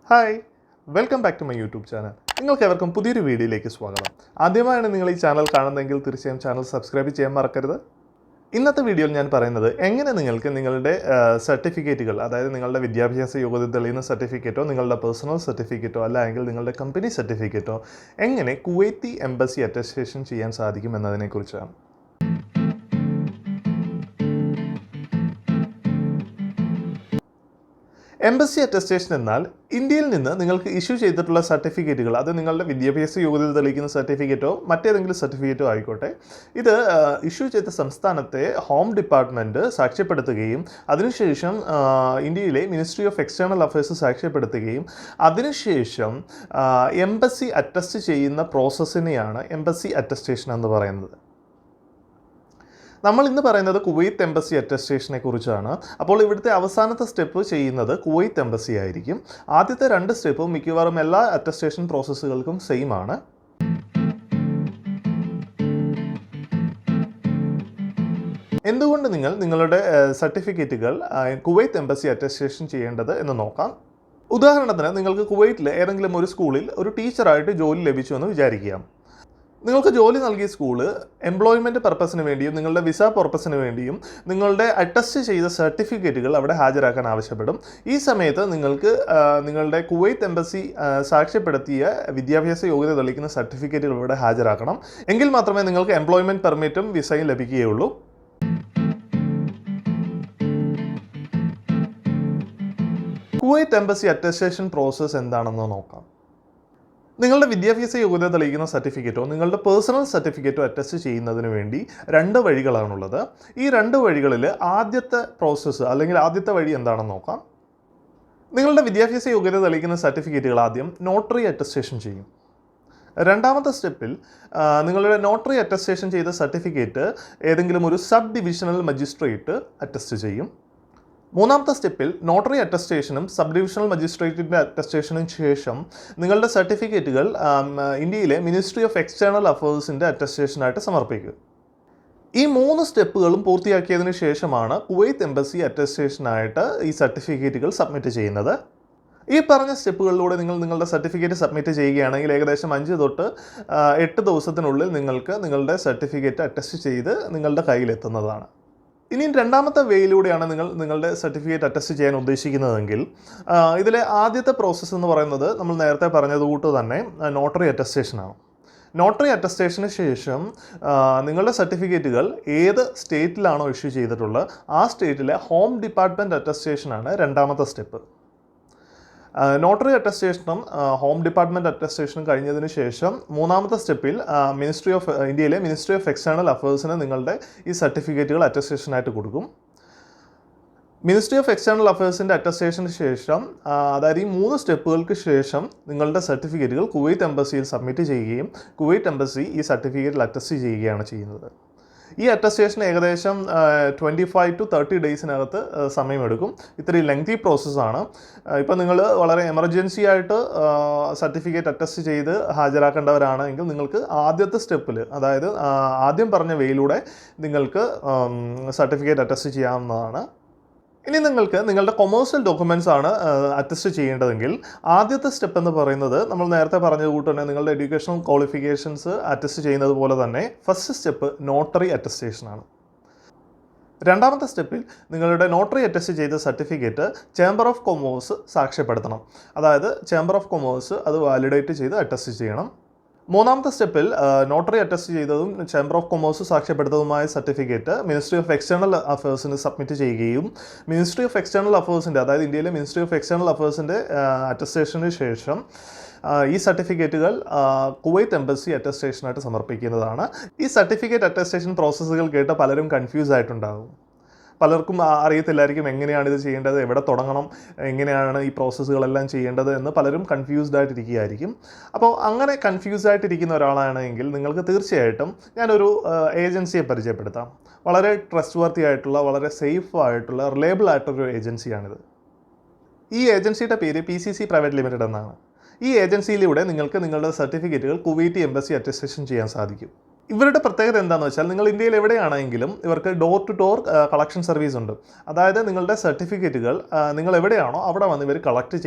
Hi, welcome back to my YouTube channel. നിങ്ങൾക്ക് എവർക്കും പുതിയൊരു വീഡിയോയിലേക്ക് സ്വാഗതം. ആദ്യമായാണ് നിങ്ങൾ ഈ ചാനൽ കാണുന്നതെങ്കിൽ തീർച്ചയായും ചാനൽ സബ്സ്ക്രൈബ് ചെയ്യാൻ മറക്കരുത്. ഇന്നത്തെ വീഡിയോയിൽ ഞാൻ പറയുന്നത് എങ്ങനെ നിങ്ങൾക്ക് നിങ്ങളുടെ സർട്ടിഫിക്കറ്റുകൾ, അതായത് നിങ്ങളുടെ വിദ്യാഭ്യാസ യോഗ്യത തെളിയുന്ന സർട്ടിഫിക്കറ്റോ നിങ്ങളുടെ പേഴ്സണൽ സർട്ടിഫിക്കറ്റോ അല്ലെങ്കിൽ നിങ്ങളുടെ കമ്പനി സർട്ടിഫിക്കറ്റോ എങ്ങനെ കുവൈത്തി എംബസി അറ്റസ്റ്റേഷൻ ചെയ്യാൻ സാധിക്കും എന്നതിനെക്കുറിച്ചാണ്. എംബസി അറ്റസ്റ്റേഷൻ എന്നാൽ ഇന്ത്യയിൽ നിന്ന് നിങ്ങൾക്ക് ഇഷ്യൂ ചെയ്തിട്ടുള്ള സർട്ടിഫിക്കറ്റുകൾ, അത് നിങ്ങളുടെ വിദ്യാഭ്യാസ യോഗ്യത തെളിയിക്കുന്ന സർട്ടിഫിക്കറ്റോ മറ്റേതെങ്കിലും സർട്ടിഫിക്കറ്റോ ആയിക്കോട്ടെ, ഇത് ഇഷ്യൂ ചെയ്ത സംസ്ഥാനത്തെ ഹോം ഡിപ്പാർട്ട്മെൻറ്റ് സാക്ഷ്യപ്പെടുത്തുകയും അതിനുശേഷം ഇന്ത്യയിലെ മിനിസ്ട്രി ഓഫ് എക്സ്റ്റേണൽ അഫയേഴ്സ് സാക്ഷ്യപ്പെടുത്തുകയും അതിനുശേഷം എംബസി അറ്റസ്റ്റ് ചെയ്യുന്ന പ്രോസസ്സിനെയാണ് എംബസി അറ്റസ്റ്റേഷൻ എന്ന് പറയുന്നത്. നമ്മൾ ഇന്ന് പറയുന്നത് കുവൈത്ത് എംബസി അറ്റസ്റ്റേഷനെ കുറിച്ചാണ്. അപ്പോൾ ഇവിടുത്തെ അവസാനത്തെ സ്റ്റെപ്പ് ചെയ്യുന്നത് കുവൈത്ത് എംബസി ആയിരിക്കും. ആദ്യത്തെ 2 സ്റ്റെപ്പും മിക്കവാറും എല്ലാ അറ്റസ്റ്റേഷൻ പ്രോസസ്സുകൾക്കും സെയിം ആണ്. എന്തുകൊണ്ട് നിങ്ങളുടെ സർട്ടിഫിക്കറ്റുകൾ കുവൈത്ത് എംബസി അറ്റസ്റ്റേഷൻ ചെയ്യേണ്ടത് എന്ന് നോക്കാം. ഉദാഹരണത്തിന്, നിങ്ങൾക്ക് കുവൈറ്റിലെ ഏതെങ്കിലും ഒരു സ്കൂളിൽ ഒരു ടീച്ചറായിട്ട് ജോലി ലഭിച്ചു എന്ന് വിചാരിക്കുക. നിങ്ങൾക്ക് ജോലി നൽകിയ സ്കൂള് എംപ്ലോയ്മെൻറ്റ് പർപ്പസിന് വേണ്ടിയും നിങ്ങളുടെ വിസ പർപ്പസിന് വേണ്ടിയും നിങ്ങളുടെ അറ്റസ്റ്റ് ചെയ്ത സർട്ടിഫിക്കറ്റുകൾ അവിടെ ഹാജരാക്കാൻ ആവശ്യപ്പെടും. ഈ സമയത്ത് നിങ്ങൾക്ക് നിങ്ങളുടെ കുവൈത്ത് എംബസി സാക്ഷ്യപ്പെടുത്തിയ വിദ്യാഭ്യാസ യോഗ്യത തെളിയിക്കുന്ന സർട്ടിഫിക്കറ്റുകൾ ഇവിടെ ഹാജരാക്കണം. എങ്കിൽ മാത്രമേ നിങ്ങൾക്ക് എംപ്ലോയ്മെൻറ്റ് പെർമിറ്റും വിസയും ലഭിക്കുകയുള്ളൂ. കുവൈത്ത് എംബസി അറ്റസ്റ്റേഷൻ പ്രോസസ്സ് എന്താണെന്ന് നോക്കാം. നിങ്ങളുടെ വിദ്യാഭ്യാസ യോഗ്യത തെളിയിക്കുന്ന സർട്ടിഫിക്കറ്റോ നിങ്ങളുടെ പേഴ്സണൽ സർട്ടിഫിക്കറ്റോ അറ്റസ്റ്റ് ചെയ്യുന്നതിന് വേണ്ടി 2 വഴികളാണുള്ളത്. ഈ 2 വഴികളിൽ ആദ്യത്തെ പ്രോസസ്സ് അല്ലെങ്കിൽ ആദ്യത്തെ വഴി എന്താണെന്ന് നോക്കാം. നിങ്ങളുടെ വിദ്യാഭ്യാസ യോഗ്യത തെളിയിക്കുന്ന സർട്ടിഫിക്കറ്റുകൾ ആദ്യം നോട്ടറി അറ്റസ്റ്റേഷൻ ചെയ്യും. രണ്ടാമത്തെ സ്റ്റെപ്പിൽ നിങ്ങളുടെ നോട്ടറി അറ്റസ്റ്റേഷൻ ചെയ്ത സർട്ടിഫിക്കറ്റ് ഏതെങ്കിലും ഒരു സബ് ഡിവിഷണൽ മജിസ്ട്രേറ്റ് അറ്റസ്റ്റ് ചെയ്യും. മൂന്നാമത്തെ സ്റ്റെപ്പിൽ നോട്ടറി അറ്റസ്റ്റേഷനും സബ് ഡിവിഷണൽ മജിസ്ട്രേറ്റിൻ്റെ അറ്റസ്റ്റേഷനും ശേഷം നിങ്ങളുടെ സർട്ടിഫിക്കറ്റുകൾ ഇന്ത്യയിലെ മിനിസ്ട്രി ഓഫ് എക്സ്റ്റേണൽ അഫയേഴ്സിൻ്റെ അറ്റസ്റ്റേഷനായിട്ട് സമർപ്പിക്കുക. ഈ 3 സ്റ്റെപ്പുകളും പൂർത്തിയാക്കിയതിന് ശേഷമാണ് കുവൈത്ത് എംബസി അറ്റസ്റ്റേഷനായിട്ട് ഈ സർട്ടിഫിക്കറ്റുകൾ സബ്മിറ്റ് ചെയ്യുന്നത്. ഈ പറഞ്ഞ സ്റ്റെപ്പുകളിലൂടെ നിങ്ങളുടെ സർട്ടിഫിക്കറ്റ് സബ്മിറ്റ് ചെയ്യുകയാണെങ്കിൽ ഏകദേശം 5 തൊട്ട് 8 ദിവസത്തിനുള്ളിൽ നിങ്ങൾക്ക് നിങ്ങളുടെ സർട്ടിഫിക്കറ്റ് അറ്റസ്റ്റ് ചെയ്ത് നിങ്ങളുടെ കയ്യിലെത്തുന്നതാണ്. ഇനി രണ്ടാമത്തെ വേയിലൂടെയാണ് നിങ്ങളുടെ സർട്ടിഫിക്കറ്റ് അറ്റസ്റ്റ് ചെയ്യാൻ ഉദ്ദേശിക്കുന്നതെങ്കിൽ ഇതിലെ ആദ്യത്തെ പ്രോസസ്സ് എന്ന് പറയുന്നത് നമ്മൾ നേരത്തെ പറഞ്ഞതുകൂട്ട് തന്നെ നോട്ടറി അറ്റസ്റ്റേഷനാണ്. നോട്ടറി അറ്റസ്റ്റേഷന് ശേഷം നിങ്ങളുടെ സർട്ടിഫിക്കറ്റുകൾ ഏത് സ്റ്റേറ്റിലാണോ ഇഷ്യൂ ചെയ്തിട്ടുള്ളത് ആ സ്റ്റേറ്റിലെ ഹോം ഡിപ്പാർട്ട്മെൻറ്റ് അറ്റസ്റ്റേഷനാണ് രണ്ടാമത്തെ സ്റ്റെപ്പ്. നോട്ടറി അറ്റസ്റ്റേഷനും ഹോം ഡിപ്പാർട്ട്മെൻറ്റ് അറ്റസ്റ്റേഷനും കഴിഞ്ഞതിന് ശേഷം മൂന്നാമത്തെ സ്റ്റെപ്പിൽ ഇന്ത്യയിലെ മിനിസ്ട്രി ഓഫ് എക്സ്റ്റേണൽ അഫയേഴ്സിന് നിങ്ങളുടെ ഈ സർട്ടിഫിക്കറ്റുകൾ അറ്റസ്റ്റേഷനായിട്ട് കൊടുക്കും. മിനിസ്ട്രി ഓഫ് എക്സ്റ്റേണൽ അഫയേഴ്സിൻ്റെ അറ്റസ്റ്റേഷന് ശേഷം, അതായത് ഈ 3 സ്റ്റെപ്പുകൾക്ക് ശേഷം നിങ്ങളുടെ സർട്ടിഫിക്കറ്റുകൾ കുവൈത്ത് എംബസിയിൽ സബ്മിറ്റ് ചെയ്യുകയും കുവൈത്ത് എംബസി ഈ സർട്ടിഫിക്കറ്റിൽ അറ്റസ്റ്റ് ചെയ്യുകയാണ് ചെയ്യുന്നത്. ഈ അറ്റസ്റ്റേഷൻ ഏകദേശം 25 to 30 ഡേയ്സിനകത്ത് സമയമെടുക്കും. ഇത്രയും ലെങ്തി പ്രോസസ്സാണ്. ഇപ്പോൾ നിങ്ങൾ വളരെ എമർജൻസി ആയിട്ട് സർട്ടിഫിക്കറ്റ് അറ്റസ്റ്റ് ചെയ്ത് ഹാജരാക്കേണ്ടവരാണെങ്കിൽ നിങ്ങൾക്ക് ആദ്യത്തെ സ്റ്റെപ്പിൽ, അതായത് ആദ്യം പറഞ്ഞ വേയിലൂടെ നിങ്ങൾക്ക് സർട്ടിഫിക്കറ്റ് അറ്റസ്റ്റ് ചെയ്യാവുന്നതാണ്. ഇനി നിങ്ങൾക്ക് നിങ്ങളുടെ കൊമേഴ്സ്യൽ ഡോക്യുമെൻറ്റ്സ് ആണ് അറ്റസ്റ്റ് ചെയ്യേണ്ടതെങ്കിൽ ആദ്യത്തെ സ്റ്റെപ്പ് എന്ന് പറയുന്നത് നമ്മൾ നേരത്തെ പറഞ്ഞതുകൂട്ട് തന്നെ നിങ്ങളുടെ എഡ്യൂക്കേഷണൽ ക്വാളിഫിക്കേഷൻസ് അറ്റസ്റ്റ് ചെയ്യുന്നത് പോലെ തന്നെ ഫസ്റ്റ് സ്റ്റെപ്പ് നോട്ടറി അറ്റസ്റ്റേഷനാണ്. രണ്ടാമത്തെ സ്റ്റെപ്പിൽ നിങ്ങളുടെ നോട്ടറി അറ്റസ്റ്റ് ചെയ്ത സർട്ടിഫിക്കറ്റ് ചേംബർ ഓഫ് കൊമേഴ്സ് സാക്ഷ്യപ്പെടുത്തണം. അതായത് ചേംബർ ഓഫ് കൊമേഴ്സ് അത് വാലിഡേറ്റ് ചെയ്ത് അറ്റസ്റ്റ് ചെയ്യണം. മൂന്നാമത്തെ സ്റ്റെപ്പിൽ നോട്ടറി അറ്റസ്റ്റ് ചെയ്തതും ചേംബർ ഓഫ് കൊമേഴ്സ് സാക്ഷ്യപ്പെടുത്തതുമായ സർട്ടിഫിക്കറ്റ് മിനിസ്ട്രി ഓഫ് എക്സ്റ്റേണൽ അഫയേഴ്സിന് സബ്മിറ്റ് ചെയ്യുകയും മിനിസ്ട്രി ഓഫ് എക്സ്റ്റേണൽ അഫയേഴ്സിൻ്റെ, അതായത് ഇന്ത്യയിലെ മിനിസ്ട്രി ഓഫ് എക്സ്റ്റേണൽ അഫയേഴ്സിൻ്റെ അറ്റസ്റ്റേഷന് ശേഷം ഈ സർട്ടിഫിക്കറ്റുകൾ കുവൈത്ത് എംബസി അറ്റസ്റ്റേഷനായിട്ട് സമർപ്പിക്കുന്നതാണ്. ഈ സർട്ടിഫിക്കറ്റ് അറ്റസ്റ്റേഷൻ പ്രോസസ്സുകൾ കേട്ട് പലരും കൺഫ്യൂസ് ആയിട്ടുണ്ടാകും. പലർക്കും അറിയത്തില്ലായിരിക്കും എങ്ങനെയാണ് ഇത് ചെയ്യേണ്ടത്, എവിടെ തുടങ്ങണം, എങ്ങനെയാണ് ഈ പ്രോസസ്സുകളെല്ലാം ചെയ്യേണ്ടത് എന്ന് പലരും കൺഫ്യൂസ്ഡ് ആയിട്ടിരിക്കുകയായിരിക്കും. അപ്പോൾ അങ്ങനെ കൺഫ്യൂസ്ഡ് ആയിട്ടിരിക്കുന്ന ഒരാളാണെങ്കിൽ നിങ്ങൾക്ക് തീർച്ചയായിട്ടും ഞാനൊരു ഏജൻസിയെ പരിചയപ്പെടുത്താം. വളരെ ട്രസ്റ്റ് വർത്തി ആയിട്ടുള്ള, വളരെ സേഫ് ആയിട്ടുള്ള, റിലയബിൾ ആയിട്ടൊരു ഏജൻസിയാണിത്. ഈ ഏജൻസിയുടെ പേര് PCC പ്രൈവറ്റ് ലിമിറ്റഡ് എന്നാണ്. ഈ ഏജൻസിയിലൂടെ നിങ്ങൾക്ക് നിങ്ങളുടെ സർട്ടിഫിക്കറ്റുകൾ കുവൈറ്റി എംബസി അറ്റസ്റ്റേഷൻ ചെയ്യാൻ സാധിക്കും. ഇവരുടെ പ്രത്യേകത എന്താണെന്ന് വെച്ചാൽ നിങ്ങൾ ഇന്ത്യയിൽ എവിടെയാണെങ്കിലും ഇവർക്ക് door to door collection service ഉണ്ട്. അതായത് നിങ്ങളുടെ സർട്ടിഫിക്കറ്റുകൾ നിങ്ങൾ എവിടെയാണോ അവിടെ വന്ന് ഇവർ കളക്ട്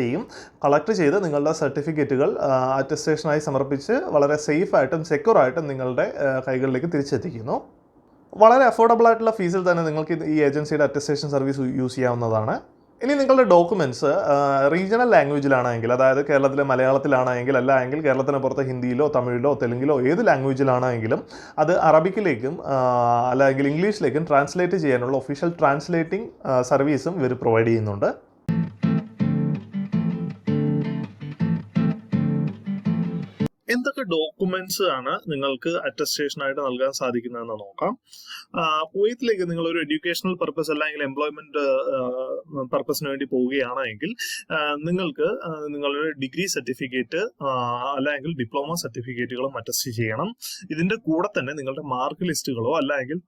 ചെയ്ത് നിങ്ങളുടെ സർട്ടിഫിക്കറ്റുകൾ അറ്റസ്റ്റേഷനായി സമർപ്പിച്ച് വളരെ സേഫായിട്ടും സെക്യൂറായിട്ടും നിങ്ങളുടെ കൈകളിലേക്ക് തിരിച്ചെത്തിക്കുന്നു. വളരെ അഫോർഡബിൾ ആയിട്ടുള്ള ഫീസിൽ തന്നെ നിങ്ങൾക്ക് ഈ ഏജൻസിയുടെ അറ്റസ്റ്റേഷൻ സർവീസ് യൂസ് ചെയ്യാവുന്നതാണ്. ഇനി നിങ്ങളുടെ ഡോക്യുമെൻറ്റ്സ് റീജിയണൽ ലാംഗ്വേജിലാണെങ്കിൽ, അതായത് കേരളത്തിലെ മലയാളത്തിലാണെങ്കിൽ, അല്ല എങ്കിൽ കേരളത്തിന് പുറത്ത് ഹിന്ദിയിലോ തമിഴിലോ തെലുങ്കിലോ ഏത് ലാംഗ്വേജിലാണെങ്കിലും അത് അറബിക്കിലേക്കും അല്ലെങ്കിൽ ഇംഗ്ലീഷിലേക്കും ട്രാൻസ്ലേറ്റ് ചെയ്യാനുള്ള ഒഫീഷ്യൽ ട്രാൻസ്ലേറ്റിംഗ് സർവീസും ഇവർ പ്രൊവൈഡ് ചെയ്യുന്നുണ്ട്. എന്തൊക്കെ ഡോക്യുമെന്റ്സ് ആണ് നിങ്ങൾക്ക് അറ്റസ്റ്റേഷനായിട്ട് നൽകാൻ സാധിക്കുന്നതെന്ന് നോക്കാം. കുവൈത്തിലേക്ക് നിങ്ങൾ ഒരു എഡ്യൂക്കേഷണൽ പർപ്പസ് അല്ലെങ്കിൽ എംപ്ലോയ്മെന്റ് പർപ്പസിന് വേണ്ടി പോവുകയാണെങ്കിൽ നിങ്ങൾക്ക് നിങ്ങളുടെ ഡിഗ്രി സർട്ടിഫിക്കറ്റ് അല്ലെങ്കിൽ ഡിപ്ലോമ സർട്ടിഫിക്കറ്റുകളും അറ്റസ്റ്റ് ചെയ്യണം. ഇതിന്റെ കൂടെ തന്നെ നിങ്ങളുടെ മാർക്ക് ലിസ്റ്റുകളോ അല്ലെങ്കിൽ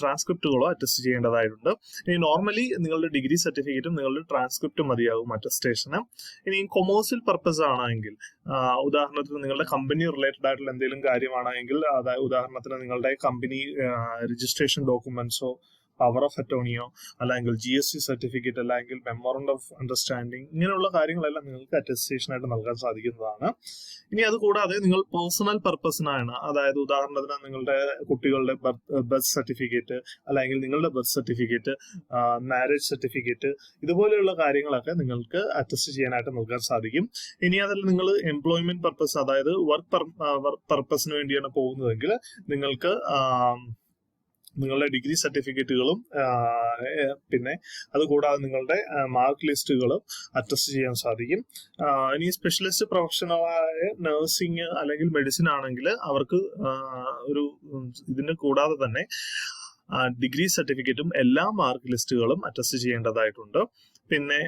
ട്രാൻസ്ക്രിപ്റ്റുകളോ അറ്റസ്റ്റ് ചെയ്യേണ്ടതായിട്ടുണ്ട്. ഇനി നോർമലി നിങ്ങളുടെ ഡിഗ്രി സർട്ടിഫിക്കറ്റും നിങ്ങളുടെ ട്രാൻസ്ക്രിപ്റ്റും മതിയാകും അറ്റസ്റ്റേഷന്. ഇനി കൊമേഴ്സ്യൽ പർപ്പസ് ആണെങ്കിൽ, ഉദാഹരണത്തിന് നിങ്ങളുടെ കമ്പനി റിലേറ്റഡ് ആയിട്ടുള്ള എന്തെങ്കിലും കാര്യമാണെങ്കിൽ, അതായത് ഉദാഹരണത്തിന് നിങ്ങളുടെ കമ്പനി രജിസ്ട്രേഷൻ ഡോക്യുമെന്റ്സോ പവർ ഓഫ് അറ്റോർണിയോ അല്ലെങ്കിൽ GST സർട്ടിഫിക്കറ്റ് അല്ലെങ്കിൽ മെമ്മോറണ്ടം ഓഫ് അണ്ടർസ്റ്റാൻഡിങ്, ഇങ്ങനെയുള്ള കാര്യങ്ങളെല്ലാം നിങ്ങൾക്ക് അറ്റസ്റ്റേഷനായിട്ട് നൽകാൻ സാധിക്കുന്നതാണ്. ഇനി അതുകൂടാതെ നിങ്ങൾ പേഴ്സണൽ പർപ്പസിനാണ്, അതായത് ഉദാഹരണത്തിന് നിങ്ങളുടെ കുട്ടികളുടെ ബർത്ത് സർട്ടിഫിക്കറ്റ് അല്ലെങ്കിൽ നിങ്ങളുടെ ബർത്ത് സർട്ടിഫിക്കറ്റ്, മാരേജ് സർട്ടിഫിക്കറ്റ്, ഇതുപോലെയുള്ള കാര്യങ്ങളൊക്കെ നിങ്ങൾക്ക് അറ്റസ്റ്റ് ചെയ്യാനായിട്ട് നൽകാൻ സാധിക്കും. ഇനി അതിൽ നിങ്ങൾ എംപ്ലോയ്മെന്റ് പർപ്പസ്, അതായത് വർക്ക് പർപ്പസിന് വേണ്ടിയാണ് പോകുന്നതെങ്കിൽ നിങ്ങൾക്ക് നിങ്ങളുടെ ഡിഗ്രി സർട്ടിഫിക്കറ്റുകളും പിന്നെ അതുകൂടാതെ നിങ്ങളുടെ മാർക്ക് ലിസ്റ്റുകളും അറ്റസ്റ്റ് ചെയ്യാൻ സാധിക്കും. ഇനി സ്പെഷ്യലിസ്റ്റ് പ്രൊഫഷണലായ നഴ്സിംഗ് അല്ലെങ്കിൽ മെഡിസിൻ ആണെങ്കിൽ അവർക്ക് ഇതിന് കൂടാതെ തന്നെ ഡിഗ്രി സർട്ടിഫിക്കറ്റും എല്ലാ മാർക്ക് ലിസ്റ്റുകളും അറ്റസ്റ്റ് ചെയ്യേണ്ടതായിട്ടുണ്ട്. പിന്നെ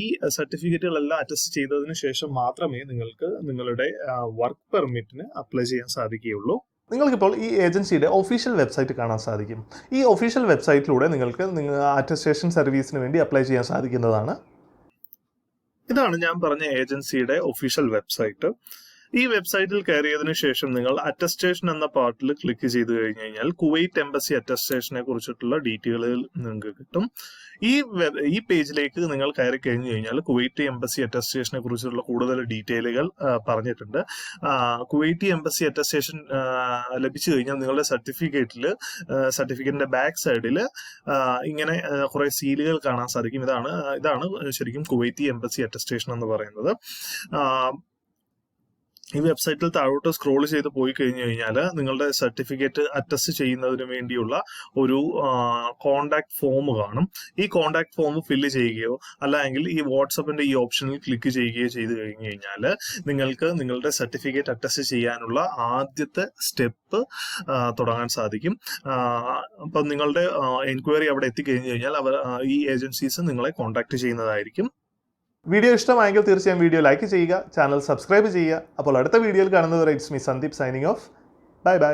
ഈ സർട്ടിഫിക്കറ്റുകളെല്ലാം അറ്റസ്റ്റ് ചെയ്തതിനു ശേഷം മാത്രമേ നിങ്ങൾക്ക് നിങ്ങളുടെ വർക്ക് പെർമിറ്റിന് അപ്ലൈ ചെയ്യാൻ സാധിക്കുകയുള്ളൂ. നിങ്ങൾക്കിപ്പോൾ ഈ ഏജൻസിയുടെ ഒഫീഷ്യൽ വെബ്സൈറ്റ് കാണാൻ സാധിക്കും. ഈ ഒഫീഷ്യൽ വെബ്സൈറ്റിലൂടെ നിങ്ങൾക്ക് അറ്റസ്റ്റേഷൻ സർവീസിന് വേണ്ടി അപ്ലൈ ചെയ്യാൻ സാധിക്കുന്നതാണ്. ഇതാണ് ഞാൻ പറഞ്ഞ ഏജൻസിയുടെ ഒഫീഷ്യൽ വെബ്സൈറ്റ്. ഈ വെബ്സൈറ്റിൽ കയറിയതിനു ശേഷം നിങ്ങൾ അറ്റസ്റ്റേഷൻ എന്ന പാർട്ടിൽ ക്ലിക്ക് ചെയ്ത് കഴിഞ്ഞു കഴിഞ്ഞാൽ കുവൈറ്റ് എംബസി അറ്റസ്റ്റേഷനെ കുറിച്ചിട്ടുള്ള ഡീറ്റെയിലുകൾ നിങ്ങൾക്ക് കിട്ടും. ഈ പേജിലേക്ക് നിങ്ങൾ കയറി കഴിഞ്ഞു കഴിഞ്ഞാൽ കുവൈറ്റ് എംബസി അറ്റസ്റ്റേഷനെ കുറിച്ചുള്ള കൂടുതൽ ഡീറ്റെയിലുകൾ പറഞ്ഞിട്ടുണ്ട്. കുവൈറ്റ് എംബസി അറ്റസ്റ്റേഷൻ ലഭിച്ചു കഴിഞ്ഞാൽ നിങ്ങളുടെ സർട്ടിഫിക്കറ്റിന്റെ ബാക്ക് സൈഡിൽ ഇങ്ങനെ കുറെ സീലുകൾ കാണാൻ സാധിക്കും. ഇതാണ് ശരിക്കും കുവൈറ്റ് എംബസി അറ്റസ്റ്റേഷൻ എന്ന് പറയുന്നത്. ഈ വെബ്സൈറ്റിൽ താഴോട്ട് സ്ക്രോൾ ചെയ്ത് പോയി കഴിഞ്ഞു കഴിഞ്ഞാൽ നിങ്ങളുടെ സർട്ടിഫിക്കറ്റ് അറ്റസ്റ്റ് ചെയ്യുന്നതിന് വേണ്ടിയുള്ള ഒരു കോണ്ടാക്ട് ഫോം കാണും. ഈ കോണ്ടാക്ട് ഫോം ഫില്ല് ചെയ്യുകയോ അല്ലെങ്കിൽ ഈ വാട്സപ്പിന്റെ ഈ ഓപ്ഷനിൽ ക്ലിക്ക് ചെയ്യുകയോ ചെയ്ത് കഴിഞ്ഞു കഴിഞ്ഞാൽ നിങ്ങൾക്ക് നിങ്ങളുടെ സർട്ടിഫിക്കറ്റ് അറ്റസ്റ്റ് ചെയ്യാനുള്ള ആദ്യത്തെ സ്റ്റെപ്പ് തുടങ്ങാൻ സാധിക്കും. അപ്പം നിങ്ങളുടെ എൻക്വയറി അവിടെ എത്തിക്കഴിഞ്ഞു കഴിഞ്ഞാൽ ഈ ഏജൻസീസ് നിങ്ങളെ കോണ്ടാക്ട് ചെയ്യുന്നതായിരിക്കും. വീഡിയോ ഇഷ്ടമായെങ്കിൽ തീർച്ചയായും വീഡിയോ ലൈക്ക് ചെയ്യുക, ചാനൽ സബ്സ്ക്രൈബ് ചെയ്യുക. അപ്പോൾ അടുത്ത വീഡിയോയിൽ കാണുന്നതുവരെ it's me Sandeep signing off. Bye by.